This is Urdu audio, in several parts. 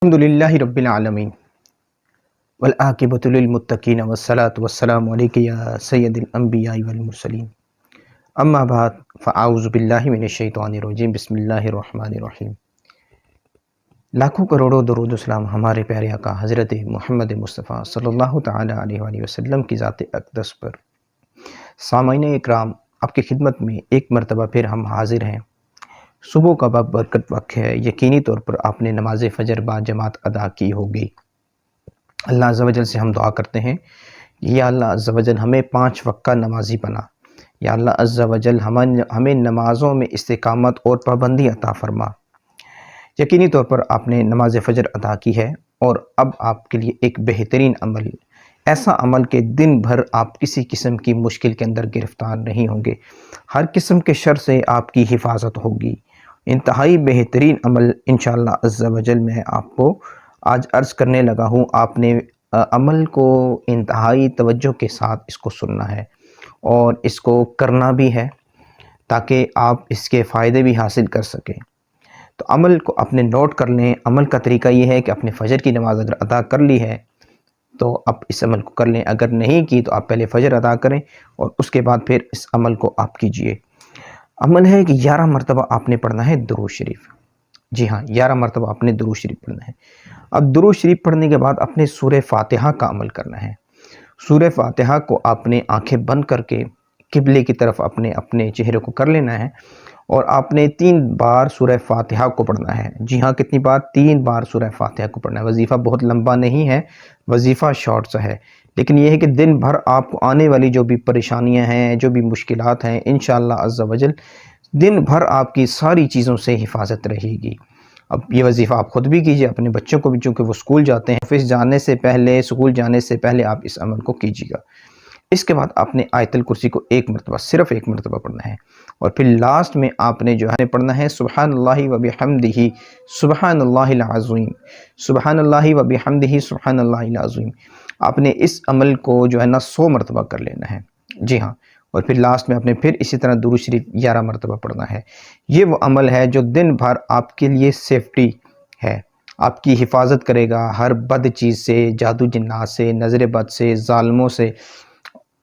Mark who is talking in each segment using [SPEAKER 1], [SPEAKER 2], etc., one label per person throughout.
[SPEAKER 1] الحمدللہ رب العالمین والعاقبۃ للمتقین والصلاة والسلام علیک یا سید الانبیاء والمرسلین اما بعد فاعوذ باللہ من الشیطان الرجیم بسم اللہ الرحمن الرحیم۔ لاکھوں کروڑوں درود و سلام ہمارے پیارے آقا حضرت محمد مصطفیٰ صلی اللہ تعالی علیہ وآلہ وسلم کی ذات اقدس پر۔ سامعین اکرام، آپ کی خدمت میں ایک مرتبہ پھر ہم حاضر ہیں۔ صبح کا برکت وقت ہے، یقینی طور پر آپ نے نماز فجر با جماعت ادا کی ہوگی۔ اللہ عز و جل سے ہم دعا کرتے ہیں، یا اللہ عز و جل ہمیں 5 وقت کا نمازی بنا۔ یا اللہ عز و جل ہمیں نمازوں میں استقامت اور پابندی عطا فرما۔ یقینی طور پر آپ نے نماز فجر ادا کی ہے، اور اب آپ کے لیے ایک بہترین عمل، ایسا عمل کہ دن بھر آپ کسی قسم کی مشکل کے اندر گرفتار نہیں ہوں گے، ہر قسم کے شر سے آپ کی حفاظت ہوگی۔ انتہائی بہترین عمل انشاءاللہ عز و جل میں آپ کو آج عرض کرنے لگا ہوں۔ آپ نے عمل کو انتہائی توجہ کے ساتھ اس کو سننا ہے اور اس کو کرنا بھی ہے، تاکہ آپ اس کے فائدے بھی حاصل کر سکیں۔ تو عمل کو اپنے نوٹ کر لیں۔ عمل کا طریقہ یہ ہے کہ اپنے فجر کی نماز اگر ادا کر لی ہے تو آپ اس عمل کو کر لیں، اگر نہیں کی تو آپ پہلے فجر ادا کریں اور اس کے بعد پھر اس عمل کو آپ کیجئے۔ عمل ہے کہ 11 مرتبہ آپ نے پڑھنا ہے درود شریف۔ جی ہاں، 11 مرتبہ آپ نے درود شریف پڑھنا ہے۔ اب درود شریف پڑھنے کے بعد اپنے سورہ فاتحہ کا عمل کرنا ہے۔ سورہ فاتحہ کو آپ نے آنکھیں بند کر کے قبلے کی طرف اپنے چہرے کو کر لینا ہے، اور آپ نے 3 بار سورہ فاتحہ کو پڑھنا ہے۔ جی ہاں، کتنی بار؟ 3 بار سورہ فاتحہ کو پڑھنا ہے۔ وظیفہ بہت لمبا نہیں ہے، وظیفہ شارٹ سا ہے، لیکن یہ ہے کہ دن بھر آپ کو آنے والی جو بھی پریشانیاں ہیں، جو بھی مشکلات ہیں، انشاءاللہ عز و جل دن بھر آپ کی ساری چیزوں سے حفاظت رہے گی۔ اب یہ وظیفہ آپ خود بھی کیجئے، اپنے بچوں کو بھی، چونکہ وہ اسکول جاتے ہیں، آفس جانے سے پہلے، اسکول جانے سے پہلے آپ اس عمل کو کیجئے گا۔ اس کے بعد آپ نے آیت الکرسی کو 1 مرتبہ، صرف 1 مرتبہ پڑھنا ہے، اور پھر لاسٹ میں آپ نے جو ہے پڑھنا ہے سبحان اللہ و بحمدہ سبحان اللہ العظیم، سبحان اللہ و بحمدہ سبحان اللہ العظیم۔ آپ نے اس عمل کو جو ہے نا 100 مرتبہ کر لینا ہے۔ جی ہاں، اور پھر لاسٹ میں آپ نے پھر اسی طرح درود شریف 11 مرتبہ پڑھنا ہے۔ یہ وہ عمل ہے جو دن بھر آپ کے لیے سیفٹی ہے، آپ کی حفاظت کرے گا ہر بد چیز سے، جادو جنات سے، نظر بد سے، ظالموں سے،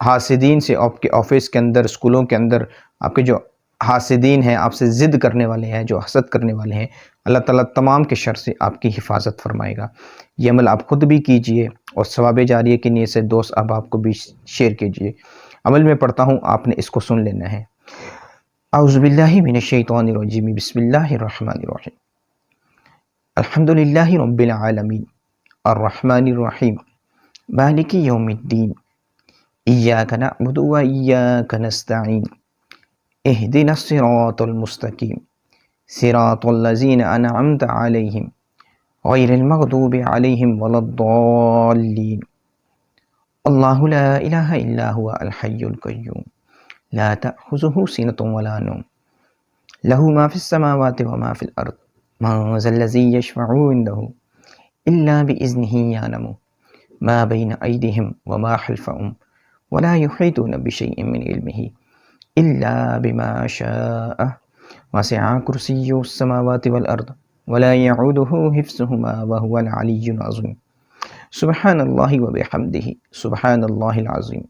[SPEAKER 1] حاسدین سے۔ آپ کے آفس کے اندر، اسکولوں کے اندر آپ کے جو حاسدین ہیں، آپ سے ضد کرنے والے ہیں، جو حسد کرنے والے ہیں، اللہ تعالیٰ تمام کے شر سے آپ کی حفاظت فرمائے گا۔ یہ عمل آپ خود بھی کیجئے، اور ثواب جاریہ کی نیت سے دوست احباب کو بھی شیئر کیجئے۔ عمل میں پڑھتا ہوں، آپ نے اس کو سن لینا ہے۔ اعوذ باللہ من الشیطان الرجیم، بسم اللہ الرحمن الرحیم۔ الحمدللہ رب العالمین، الرحمن الرحیم، مالک یوم الدین، ایاک نعبد و ایاک نستعین، اہدنا الصراط المستقیم، صراط الذین انعمت علیہم غیر المغضوب علیہم ولا الضالین۔ اللہ لا الہ الا هو الحی القیوم لا تأخذہ سنۃ ولا نوم لہ ما فی السماوات وما فی الارض من ذا الذی یشفع عنده الا بإذنہ یعلم ما بین ایدیہم وما خلفہم ولا یحیطون بشیء من علمہ الا بما شاء وسع کرسیہ السماوات والارض ولا يعودہ حفظہما وہو العلی العظیم۔ سبحان اللہ و بحمدہ سبحان اللہ العظیم۔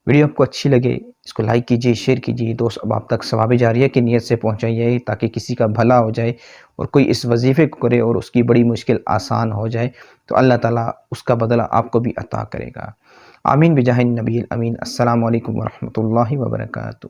[SPEAKER 1] ویڈیو آپ کو اچھی لگے اس کو لائک کیجئے، شیئر کیجئے، دوست احباب تک ثواب جاریہ کی نیت سے پہنچائیے، تاکہ کسی کا بھلا ہو جائے اور کوئی اس وظیفے کو کرے اور اس کی بڑی مشکل آسان ہو جائے، تو اللہ تعالیٰ اس کا بدلہ آپ کو بھی عطا کرے گا۔ آمین بجاہ النبی الامین۔ السلام علیکم ورحمۃ اللہ وبرکاتہ۔